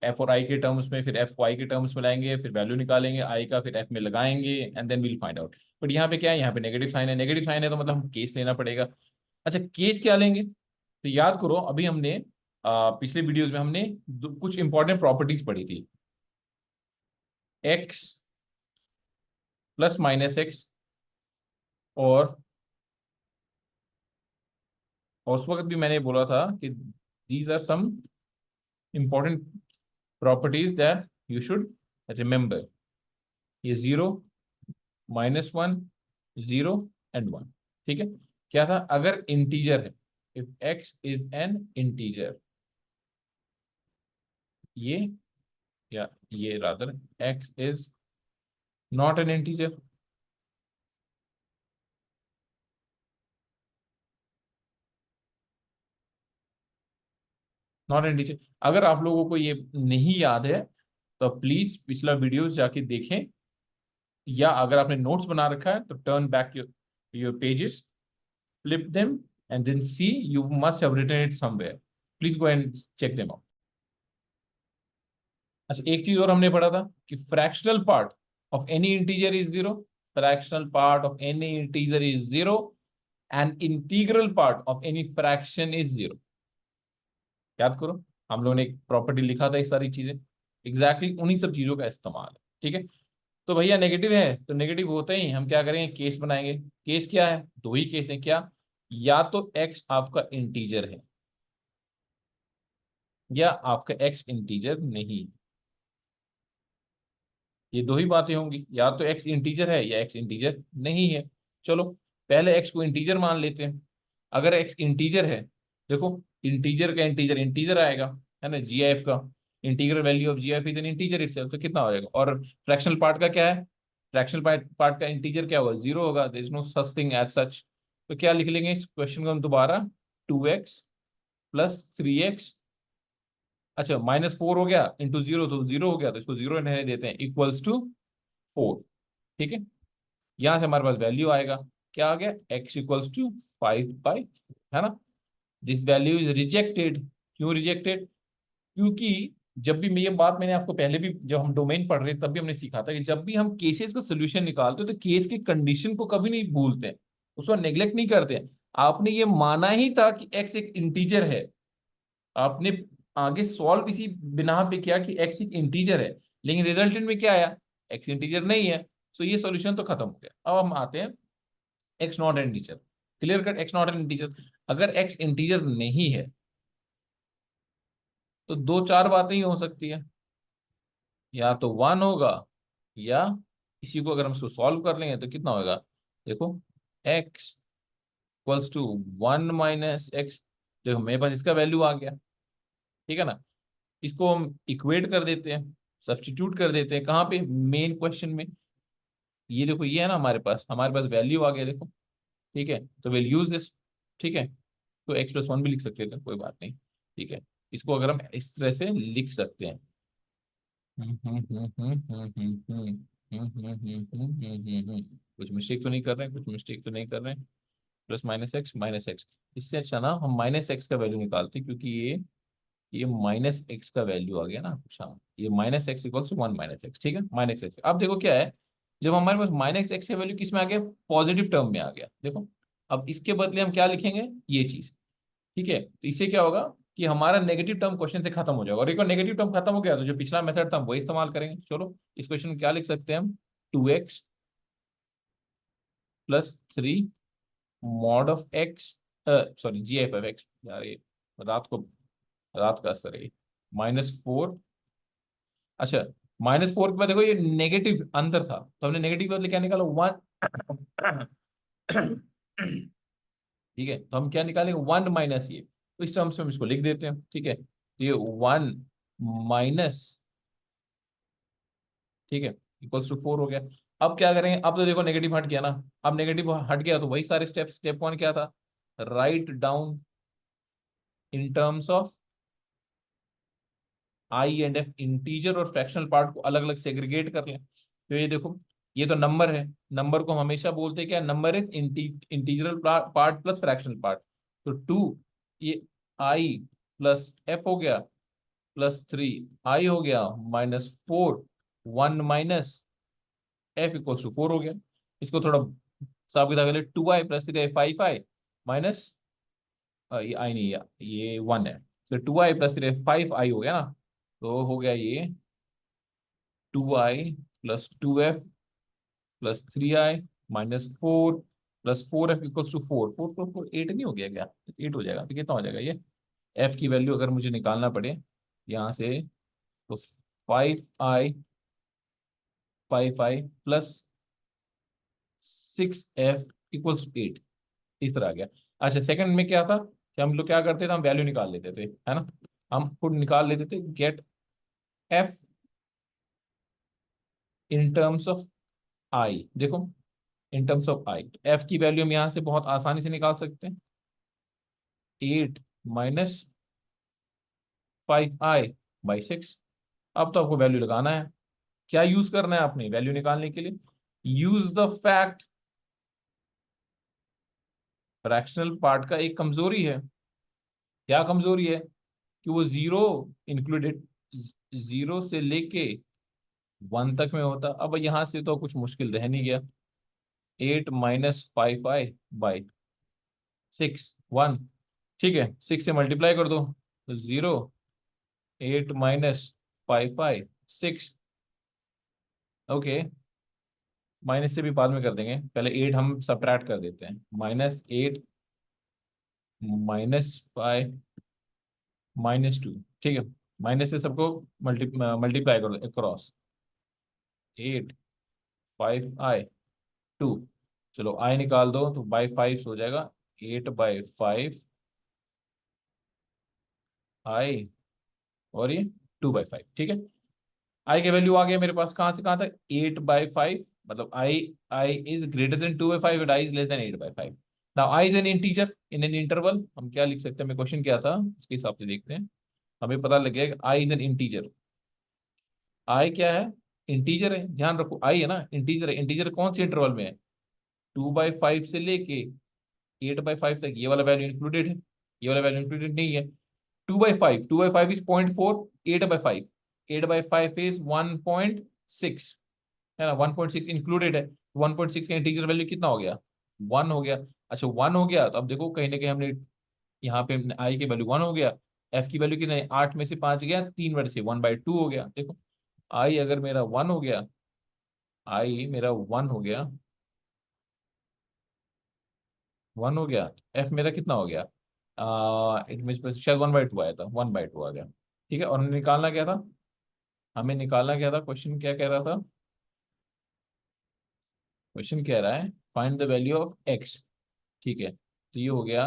F और आई के terms में, फिर F को आई के terms में लाएंगे, फिर वैल्यू निकालेंगे आई का, फिर एफ में लगाएंगे, and then will find out. But यहाँ पे क्या है, यहाँ पे नेगेटिव साइन है, नेगेटिव साइन है तो मतलब हम केस लेना पड़ेगा। अच्छा केस क्या लेंगे, तो याद करो अभी हमने पिछले वीडियोस में हमने कुछ इंपॉर्टेंट प्रॉपर्टीज पढ़ी थी। एक्स प्लस माइनस एक्स, और उस वक्त भी मैंने बोला था कि these are some important properties that you should remember. ये जीरो, -1, 0 एंड 1। ठीक है, क्या था? अगर इंटीजर है, if x is an integer, ये या ये rather x is not an integer, not an integer. अगर आप लोगों को ये नहीं याद है तो प्लीज पिछला वीडियोस जाके देखें, या अगर आपने नोट्स बना रखा है तो turn back your pages, flip them, and then see you must have written it somewhere. Please go and check them out. अच्छा, एक चीज और हमने पढ़ा था कि fractional part of any integer is zero, fractional part of any integer is zero, and integral part of any fraction is zero. याद करो, हम लोगों ने एक प्रॉपर्टी लिखा था, ये सारी चीजें एग्जैक्टली उन्हीं सब चीजों का इस्तेमाल है। ठीक है, तो भैया नेगेटिव है तो नेगेटिव होते ही हम क्या करेंगे? केस बनाएंगे। केस क्या है? दो ही केस है। क्या? या तो एक्स आपका इंटीजर है, या आपका एक्स इंटीजर नहीं। ये दो ही बातें होंगी, या तो एक्स इंटीजर है या एक्स इंटीजर नहीं है। चलो पहले एक्स को इंटीजर मान लेते हैं। अगर एक्स इंटीजर है, देखो इंटीजर का इंटीजर इंटीजर आएगा, है ना, जी एफ का integral value of g f is an integer itself, तो कितना हो जाएगा? और फ्रैक्शनल पार्ट का क्या है? फ्रैक्शनल पार्ट का इंटीजर क्या होगा? जीरो होगा। There is no such thing as such. तो क्या लिख लेंगे इस क्वेश्चन को हम दोबारा? 2x प्लस 3x, अच्छा -4 हो गया इंटू जीरो, तो जीरो हो गया, तो इसको जीरो रहने देते हैं, इक्वल्स टू 4। ठीक है, यहां से हमारे पास वैल्यू आएगा, क्या आ गया? x इक्वल्स टू 5/4, है ना। This value is rejected. क्यों रिजेक्टेड? क्योंकि जब भी मैं ये बात मैंने आपको पहले भी जब हम डोमेन पढ़ रहे तब भी हमने सीखा था कि जब भी हम केसेस का सोल्यूशन निकालते हैं तो केस की कंडीशन को कभी नहीं भूलते हैं, उसको नेग्लेक्ट नहीं करते हैं। आपने ये माना ही था कि x एक इंटीजर है, आपने आगे सॉल्व इसी बिना पे किया कि एक्स एक इंटीजर है, लेकिन रिजल्टेंट में क्या आया? एक्स इंटीजर नहीं है। सो ये सॉल्यूशन तो खत्म हो गया। अब हम आते हैं x not an integer. Clear cut, x not an integer. अगर एक्स इंटीजर नहीं है तो दो चार बातें ही हो सकती है, या तो 1 होगा, या इसी को अगर हम इसको सॉल्व कर लेंगे तो कितना होगा? देखो, एक्स इक्वल्स टू 1 - x। देखो मेरे पास इसका वैल्यू आ गया, ठीक है ना। इसको हम इक्वेट कर देते हैं, सब्स्टिट्यूट कर देते हैं कहाँ पे? मेन क्वेश्चन में। ये देखो, ये है ना हमारे पास वैल्यू आ गया, देखो। ठीक है, तो विल यूज दिस। ठीक है, तो x+1 भी लिख सकते थे, कोई बात नहीं। ठीक है, इसको अगर हम इस तरह से लिख सकते हैं, कुछ मिस्टेक तो नहीं कर रहे हैं, कुछ मिस्टेक तो नहीं कर रहे हैं। प्लस -x, इससे अच्छा ना हम -x का वैल्यू निकालते, क्योंकि ये -x का वैल्यू आ गया ना। अच्छा, ये -x इक्वल्स टू 1 - x। ठीक है, -x। अब देखो क्या है, जब हमारे पास -x का वैल्यू किस में आ गया? पॉजिटिव टर्म में आ गया, देखो। अब इसके बदले हम क्या लिखेंगे? ये चीज। ठीक है, तो इससे क्या होगा कि हमारा नेगेटिव टर्म क्वेश्चन से खत्म हो जाएगा, और एक बार नेगेटिव टर्म खत्म हो गया तो जो पिछला मेथड था हम वही इस्तेमाल करेंगे। चलो इस क्वेश्चन में क्या लिख सकते हैं हम? 2x plus 3 mod of x, sorry g f of x, यार ये रात को रात का असर है। -4, अच्छा, -4 के बाद देखो ये नेगेटिव अंदर था, तो हमने नेगेटिव बदले क्या निकाला? 1। ठीक है, तो हम क्या निकालेंगे? 1 माइनस ये, तो इस टर्म्स में हम इसको लिख देते हैं। ठीक है, तो ये 1 माइनस, ठीक है, इक्वल्स टू 4 हो गया। अब क्या करेंगे? अब तो देखो नेगेटिव हट गया ना। अब नेगेटिव हट गया तो वही सारे स्टेप। स्टेप 1 क्या था? Write down in terms of I and F, integer और फ्रैक्शनल पार्ट को अलग अलग सेग्रीगेट कर लें। तो ये देखो, ये तो नंबर है, नंबर को हम हमेशा बोलते हैं क्या? Number is integral part plus fractional part. तो 2, ये आई प्लस एफ हो गया, +3 आई हो गया, -4, 1 माइनस एफ इक्वल्स टू 4 हो गया। इसको थोड़ा साफ किताब के लिए 2i + 3i 5i माइनस, ये आई नहीं, ये 1 है। तो 2i प्लस 3 5i हो गया ना, तो हो गया ये 2i plus 2f plus 3i minus 4 plus 4f equals to 4 8 नहीं हो गया क्या? 8 हो जाएगा, तो कितना हो जाएगा ये? f की वैल्यू अगर मुझे निकालना पड़े यहाँ से, तो 5i plus 6f equals to 8, इस तरह आ गया। अच्छा, सेकंड में क्या था कि हम लोग क्या करते थे, हम वैल्यू निकाल लेते थे, है ना, हम खुद निकाल लेते थे get f in terms of i। देखो, in terms of i, f की वैल्यू हम यहाँ से बहुत आसानी से निकाल सकते हैं, 8 माइनस 5i/6। अब तो आपको वैल्यू लगाना है। क्या यूज करना है आपने वैल्यू निकालने के लिए? Use the fact, fractional part का एक कमजोरी है। क्या कमजोरी है? कि वो जीरो इंक्लूडेड, जीरो से लेके 1 तक में होता। अब यहाँ से तो कुछ मुश्किल रह नहीं गया। 8 माइनस 5i/6 1, ठीक है, 6 से मल्टीप्लाई कर दो तो 0। 8 माइनस 5i/6, ओके, माइनस से भी बाद में कर देंगे, पहले 8 हम सबट्रैक्ट कर देते हैं। -8 -5 -2, ठीक है, माइनस से सबको मल्टीप्लाई कर दो अक्रॉस। 8 5i/2, चलो आई निकाल दो तो बाई 5 हो जाएगा। 8/5i, और ये 2/5, ठीक है। आई की वैल्यू आ गया मेरे पास, कहाँ से कहाँ तक? 8/5, मतलब I is greater than 2/5 and I is less than 8/5। Now I is an integer in an interval. हम क्या लिख सकते हैं, मैं क्वेश्चन क्या था उसके हिसाब से देखते हैं, हमें पता लग गया कि आई इज एन इंटीजर। आई क्या है? इंटीजर है, ध्यान रखो, आई है ना, इंटीजर है। इंटीजर कौन से इंटरवल में है? 2/5 से लेके 8/5 तक। ये वाला वैल्यू इंक्लूडेड है, ये वाला वैल्यू इंक्लूडेड नहीं है। 2/5 इज 0.4, 8/5, 8/5 इज 1.6, है ना, 1.6 इंक्लूडेड है। 1.6 का इंटीजर वैल्यू कितना हो गया? 1 हो गया। अच्छा, 1 हो गया, तो अब देखो कहीं ना कहीं हमने यहाँ पे आई की वैल्यू 1 हो गया। एफ की वैल्यू कितना है? 8 में से 5 गया, 3 में से 1/2 हो गया। देखो, आई अगर मेरा 1 हो गया, आई मेरा 1 हो गया, 1 हो गया, एफ मेरा कितना हो गया? इट मीन शायद 1/2 आया था, 1/2 आ गया, ठीक है। और हमें निकालना क्या था? हमें निकालना क्या था? क्वेश्चन क्या कह रहा था? क्वेश्चन कह रहा है find the value of x, ठीक है, तो ये हो गया।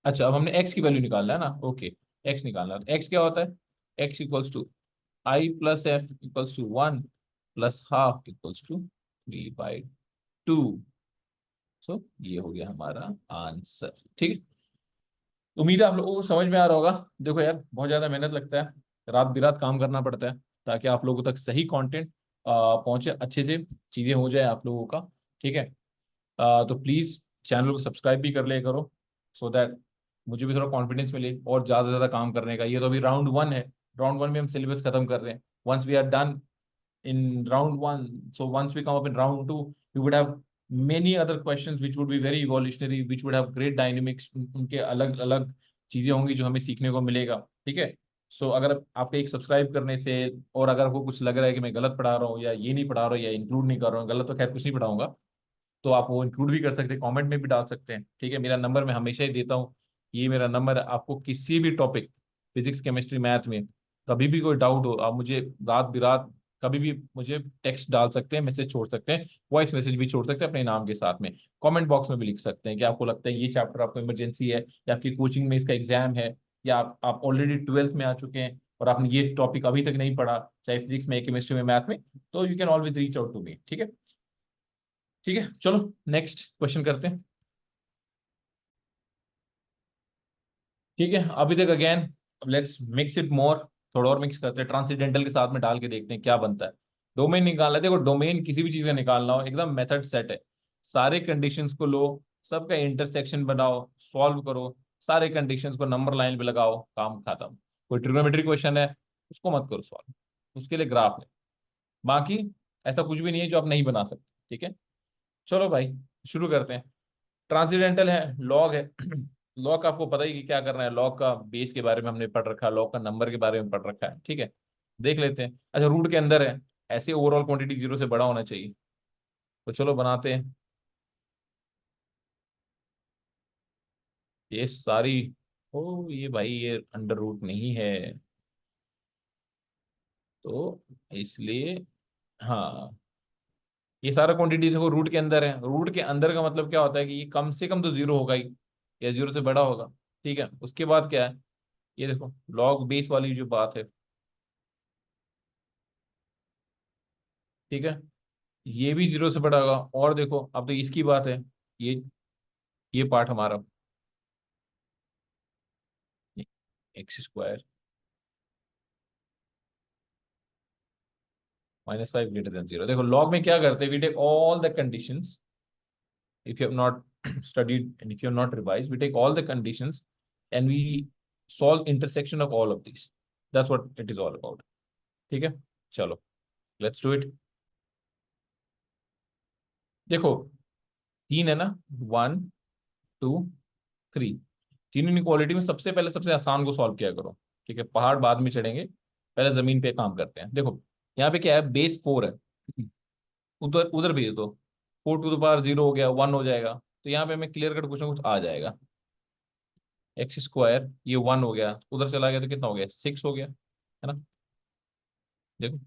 अच्छा, अब हमने एक्स की वैल्यू निकालना है ना, ओके, एक्स निकालना है। एक्स क्या होता है? X equals to i plus f equals to 1 plus half equals to 3/2। सो ये हो गया हमारा आंसर, ठीक है। उम्मीद है आप लोगों को समझ में आ रहा होगा। देखो यार, बहुत ज़्यादा मेहनत लगता है, रात बिरात काम करना पड़ता है ताकि आप लोगों तक सही कंटेंट पहुंचे, अच्छे से चीज़ें हो जाए आप लोगों का, ठीक है। तो प्लीज़ चैनल को सब्सक्राइब भी कर लिया करो, सो दैट मुझे भी थोड़ा कॉन्फिडेंस मिले और ज़्यादा से ज़्यादा काम करने का। ये तो अभी राउंड 1 है, राउंड 1 में हम सिलेबस खत्म कर रहे हैं। Once we are done in round one. So once we come up in round two, we would have many other questions which would be very evolutionary, which would have great dynamics. उनके अलग अलग चीजें होंगी जो हमें सीखने को मिलेगा, ठीक है। सो अगर आपके एक सब्सक्राइब करने से, और अगर आपको कुछ लग रहा है कि मैं गलत पढ़ा रहा हूँ या ये नहीं पढ़ा रहा हूँ या इंक्लूड नहीं कर रहा हूँ, गलत तो खैर कुछ नहीं पढ़ाऊंगा, तो आप वो इंक्लूड भी कर सकते हैं, कमेंट में भी डाल सकते हैं, ठीक है। मेरा नंबर मैं हमेशा ही देता हूँ, ये मेरा नंबर है। आपको किसी भी टॉपिक, फिजिक्स केमिस्ट्री मैथ में कभी भी कोई डाउट हो, आप मुझे रात बिरात कभी भी मुझे टेक्स्ट डाल सकते हैं, मैसेज छोड़ सकते हैं, वॉइस मैसेज भी छोड़ सकते हैं अपने नाम के साथ में। कमेंट बॉक्स में भी लिख सकते हैं कि आपको लगता है ये चैप्टर आपको इमरजेंसी है, या आपकी कोचिंग में इसका एग्जाम है, या आप ऑलरेडी 12th में आ चुके हैं और आपने ये टॉपिक अभी तक नहीं पढ़ा, चाहे फिजिक्स में, केमिस्ट्री में, मैथ में, तो you can always reach out to me, ठीक है। ठीक है, चलो नेक्स्ट क्वेश्चन करते हैं। ठीक है, अभी तक again, let's mix it more, थोड़ा और मिक्स करते हैं, ट्रांसीडेंटल के साथ में डाल के देखते हैं क्या बनता है। डोमेन निकालना है। देखो, डोमेन किसी भी चीज का निकालना हो, एकदम मेथड सेट है। सारे कंडीशंस को लो, सबका इंटरसेक्शन बनाओ, सॉल्व करो, सारे कंडीशंस को नंबर लाइन पे लगाओ, काम खत्म। कोई ट्रिग्नोमेट्री क्वेश्चन है, उसको मत करो सॉल्व, उसके लिए ग्राफ है। बाकी ऐसा कुछ भी नहीं है जो आप नहीं बना सकते, ठीक है। चलो भाई, शुरू करते हैं। ट्रांसीडेंटल है, लॉग है लॉग आपको पता ही कि क्या करना है, लॉग का बेस के बारे में हमने पढ़ रखा है, लॉग का नंबर के बारे में पढ़ रखा है, ठीक है। देख लेते हैं। अच्छा, रूट के अंदर है, ऐसे ओवरऑल क्वांटिटी जीरो से बड़ा होना चाहिए, तो चलो बनाते हैं ये सारी। ओ ये भाई ये अंडर रूट नहीं है, तो इसलिए हाँ, ये सारा क्वांटिटी देखो रूट के अंदर है, रूट के अंदर का मतलब क्या होता है कि ये कम से कम तो जीरो होगा ही, या जीरो से बड़ा होगा, ठीक है। उसके बाद क्या है, ये देखो लॉग बेस वाली जो बात है, ठीक है, ये भी जीरो से बड़ा होगा। और देखो अब तो इसकी बात है, ये ये पार्ट हमारा x square -5 greater than zero. देखो लॉग में क्या करते हैं, we take all the conditions, if you have not studied and if you have not revised, we take all the conditions and we solve intersection of all of these. That's what it is all about. ठीक है, चलो let's do it. देखो तीन है ना, 1 2 3, तीन inequality में सबसे पहले सबसे आसान को सॉल्व किया करो, ठीक है। पहाड़ बाद में चढ़ेंगे, पहले जमीन पे काम करते हैं। देखो यहाँ पे क्या है, बेस 4 है, उधर उधर भेज दो, 4 टू द पावर 0 हो गया, 1 हो जाएगा। तो यहाँ पे हमें क्लियर कट कुछ ना कुछ आ जाएगा। एक्स स्क्वायर ये 1 हो गया, उधर चला गया तो कितना हो गया, 6 हो गया, है ना। देखो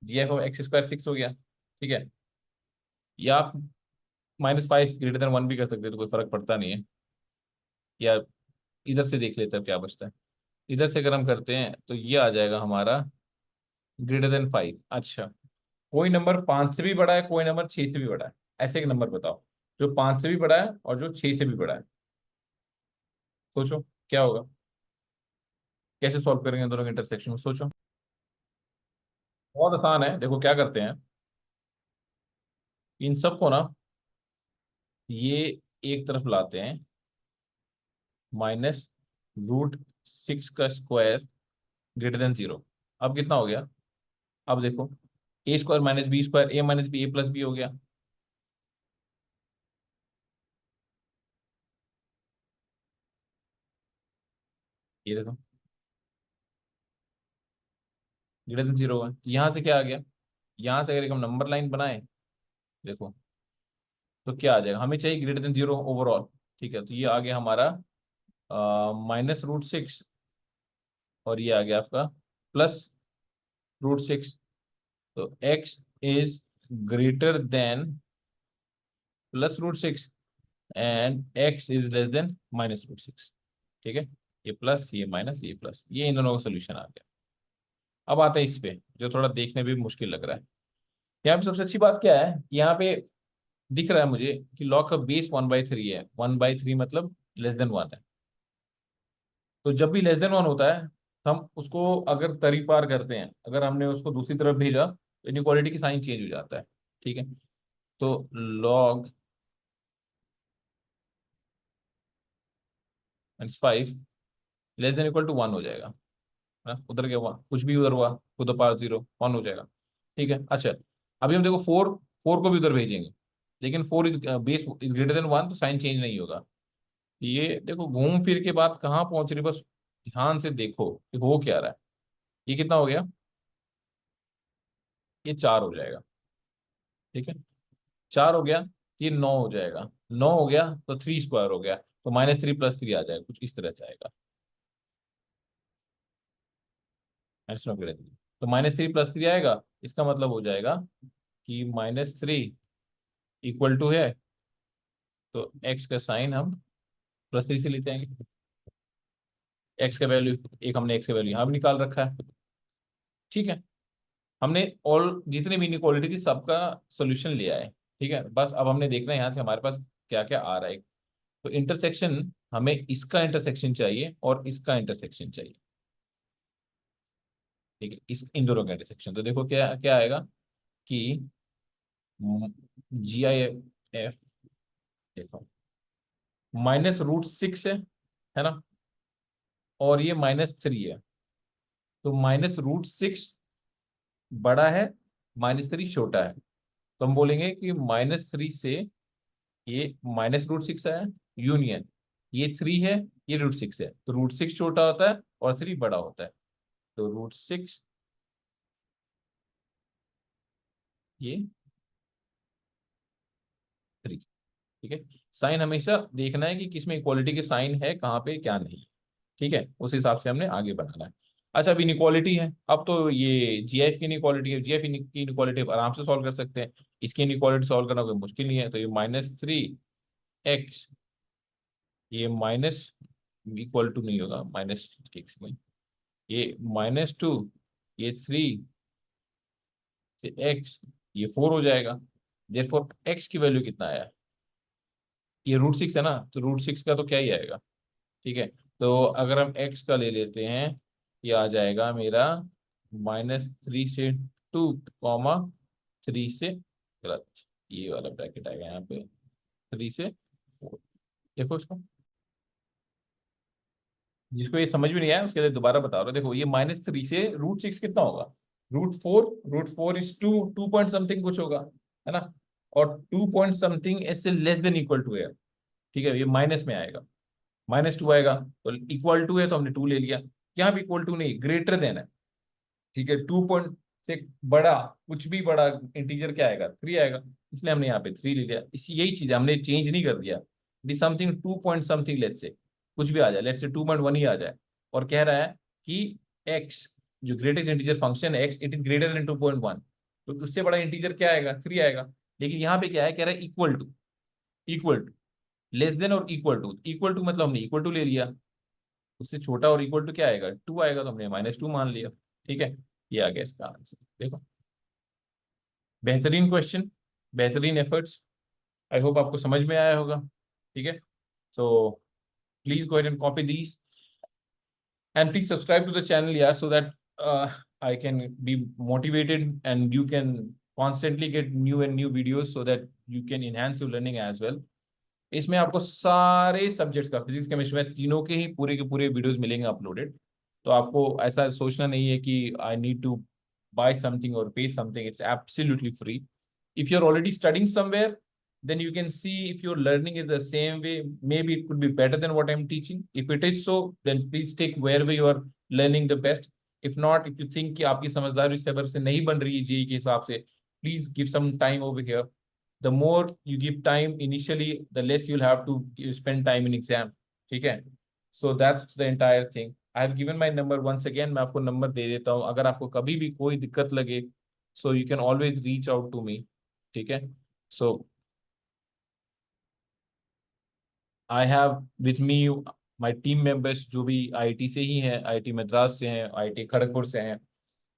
GF(x²) 6 हो गया, ठीक है। या आप -5 ग्रेटर देन 1 भी कर सकते हो, तो कोई फर्क पड़ता नहीं है। या इधर से देख लेते हैं क्या बचता है, इधर से अगर हम करते हैं तो ये आ जाएगा हमारा greater than 5। अच्छा, कोई नंबर 5 से भी बड़ा है, कोई नंबर 6 से भी बड़ा है, ऐसे एक नंबर बताओ जो 5 से भी बड़ा है और जो 6 से भी बड़ा है। सोचो क्या होगा, कैसे सॉल्व करेंगे दोनों के इंटरसेक्शन में, सोचो। बहुत आसान है, देखो क्या करते हैं, इन सबको ना ये एक तरफ लाते हैं, -√6 का स्क्वायर ग्रेटर देन 0। अब कितना हो गया, अब देखो A² - B², A - B A+B हो गया। ये देखो ग्रेटर देन 0 है, तो यहाँ से क्या आ गया, यहाँ से अगर एक हम नंबर लाइन बनाए, देखो तो क्या आ जाएगा, हमें चाहिए ग्रेटर देन 0 ओवरऑल, ठीक है। तो ये आ गया हमारा -√6, और ये आ गया आपका +√6। तो x is greater then +√6 and x is less then -√6, ठीक है। ये प्लस ये माइनस ये प्लस, ये इन दोनों का सोल्यूशन आ गया। अब आते हैं इस पे जो थोड़ा देखने में भी मुश्किल लग रहा है। यहाँ पे सबसे अच्छी बात क्या है कि यहाँ पे दिख रहा है मुझे कि लॉग का बेस 1/3 है, 1/3 मतलब << 1 है। तो जब भी <<1 होता है, हम उसको अगर तरी पार करते हैं, अगर हमने उसको दूसरी तरफ भेजा तो इनक्वालिटी की साइन चेंज हो जाता है, ठीक है। तो लॉग -5 << 1 हो जाएगा, है ना। उधर क्या हुआ, कुछ भी उधर हुआ, टू द पावर 0 1 हो जाएगा, ठीक है। अच्छा, अभी हम देखो 4 को भी उधर भेजेंगे, लेकिन 4 is base is greater than 1, तो साइन चेंज नहीं होगा। ये देखो घूम फिर के बात कहाँ पहुंच रही, बस ध्यान से देखो कि हो क्या रहा है। ये कितना हो गया, ये 4 हो जाएगा, ठीक है। 4 हो गया, ये 9 हो जाएगा, 9 हो गया तो 3² हो गया, तो -3 + 3 आ जाएगा, कुछ इस तरह से आएगा। तो -3 + 3 आएगा, इसका मतलब हो जाएगा कि -3 इक्वल टू है, तो एक्स का साइन हम +3 से लेते हैं। एक्स का वैल्यू, एक हमने एक्स का वैल्यू यहाँ भी निकाल रखा है, ठीक है। हमने ऑल जितने भी इनइक्वालिटी थी सबका सोल्यूशन लिया है, ठीक है। बस अब हमने देखना है यहाँ से हमारे पास क्या क्या आ रहा है। तो इंटरसेक्शन, हमें इसका इंटरसेक्शन चाहिए और इसका इंटरसेक्शन चाहिए, ठीक है। इस इन दोनों का इंटरसेक्शन, तो देखो क्या क्या आएगा कि GIF, देखो -√6 है ना, और ये -3 है। तो -√6 बड़ा है, -3 छोटा है, तो हम बोलेंगे कि -3 से ये -√6 आया यूनियन ये 3 है, ये √6 है, तो √6 छोटा होता है और 3 बड़ा होता है, तो √6 ये 3। ठीक है, साइन हमेशा देखना है कि किसमें इक्वालिटी के साइन है, कहाँ पे क्या नहीं। ठीक है, उस हिसाब से हमने आगे बढ़ाना है। अच्छा, अब इनइक्वालिटी है, अब तो ये जीएफ की इनइक्वालिटी है, जीएफ की इनइक्वालिटी आराम से सॉल्व कर सकते हैं, इसकी इनइक्वालिटी सॉल्व करना कोई मुश्किल नहीं है। तो ये -3x, ये माइनस इक्वल टू नहीं होगा, -x में ये -2, ये 3 से x, ये 4 हो जाएगा। देयरफॉर x की वैल्यू कितना आया, ये √6 है ना, तो √6 का तो क्या ही आएगा। ठीक है, तो अगर हम x का ले लेते हैं, ये आ जाएगा मेरा -3 से 2, कॉमा 3 से, गलत, ये वाला ब्रैकेट आएगा यहाँ पे, 3 से 4। देखो इसको, जिसको ये समझ में नहीं आया उसके लिए दोबारा बता रहा हूँ। देखो ये -3 से √6 कितना होगा, √4, √4 इज 2 पॉइंट समथिंग कुछ होगा, है ना, और 2 पॉइंट समथिंग इससे लेस देन इक्वल टू है। ठीक है, ये माइनस में आएगा, -2 आएगा, तो इक्वल टू है तो हमने 2 ले लिया। यहाँ भी इक्वल टू नहीं, ग्रेटर देन है। ठीक है, 2 पॉइंट से बड़ा, कुछ भी बड़ा इंटीजर क्या आएगा, 3 आएगा, इसलिए हमने यहाँ पे 3 ले लिया। इसी यही चीज है, हमने चेंज नहीं कर दिया। It something 2 point something, let's say कुछ भी आ जाए, लेट्स से 2.1 ही आ जाए, और कह रहा है कि x जो ग्रेटेस्ट इंटीजर फंक्शन है x, it is greater then 2.1, तो उससे बड़ा इंटीजर क्या आएगा, 3 आएगा। लेकिन यहाँ पे क्या है, कह रहा है equal to, equal to, less than और इक्वल टू मतलब हमने इक्वल टू ले लिया, उससे छोटा और इक्वल टू क्या आएगा, 2 आएगा, तो हमने -2 मान लिया। ठीक है, ये आ गया इसका आंसर। देखो, बेहतरीन क्वेश्चन, बेहतरीन एफर्ट्स, आई होप आपको समझ में आया होगा। ठीक है, so please go ahead and copy these and please subscribe to the channel, yeah, so that I can be motivated and you can constantly get new and new videos so that you can enhance your learning as well. इसमें आपको सारे subjects का, physics chemistry में तीनों के ही पूरे के पूरे वीडियोस मिलेंगे अपलोडेड। तो आपको ऐसा सोचना नहीं है कि I need to buy something और pay something, it's absolutely free. If you're already studying somewhere, then you can see if your learning is the same way, maybe it could be better than what I'm teaching. If it is so, then please take wherever you are learning the best. If not, if you think कि आपकी समझदारी इस level से नहीं बन रही है JEE के हिसाब से, please give some time over here. The more you give time initially, the less you'll have to spend time in exam. ठीक है, so that's the entire thing. I have given my number once again, मैं आपको number दे देता हूँ, अगर आपको कभी भी कोई दिक्कत लगे, so you can always reach out to me. ठीक है, so I have with me my team members, जो भी आईआईटी से ही हैं, आईआईटी मद्रास से हैं, आईआईटी खड़गपुर से हैं।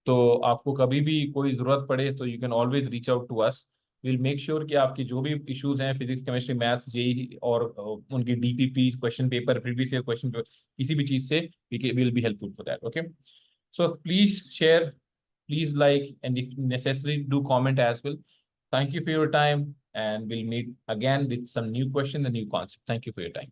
तो आपको कभी भी कोई ज़रूरत पड़े तो you can always reach out to us. Will make sure कि आपकी जो भी इश्यूज हैं, फिजिक्स केमिस्ट्री मैथ्स जेई और उनकी DPP question paper, previous year question paper, किसी भी चीज़ से will be helpful for that. Okay, so please share, please like, and if necessary do comment as well. Thank you for your time, and we'll meet again with some new question and new concept. Thank you for your time.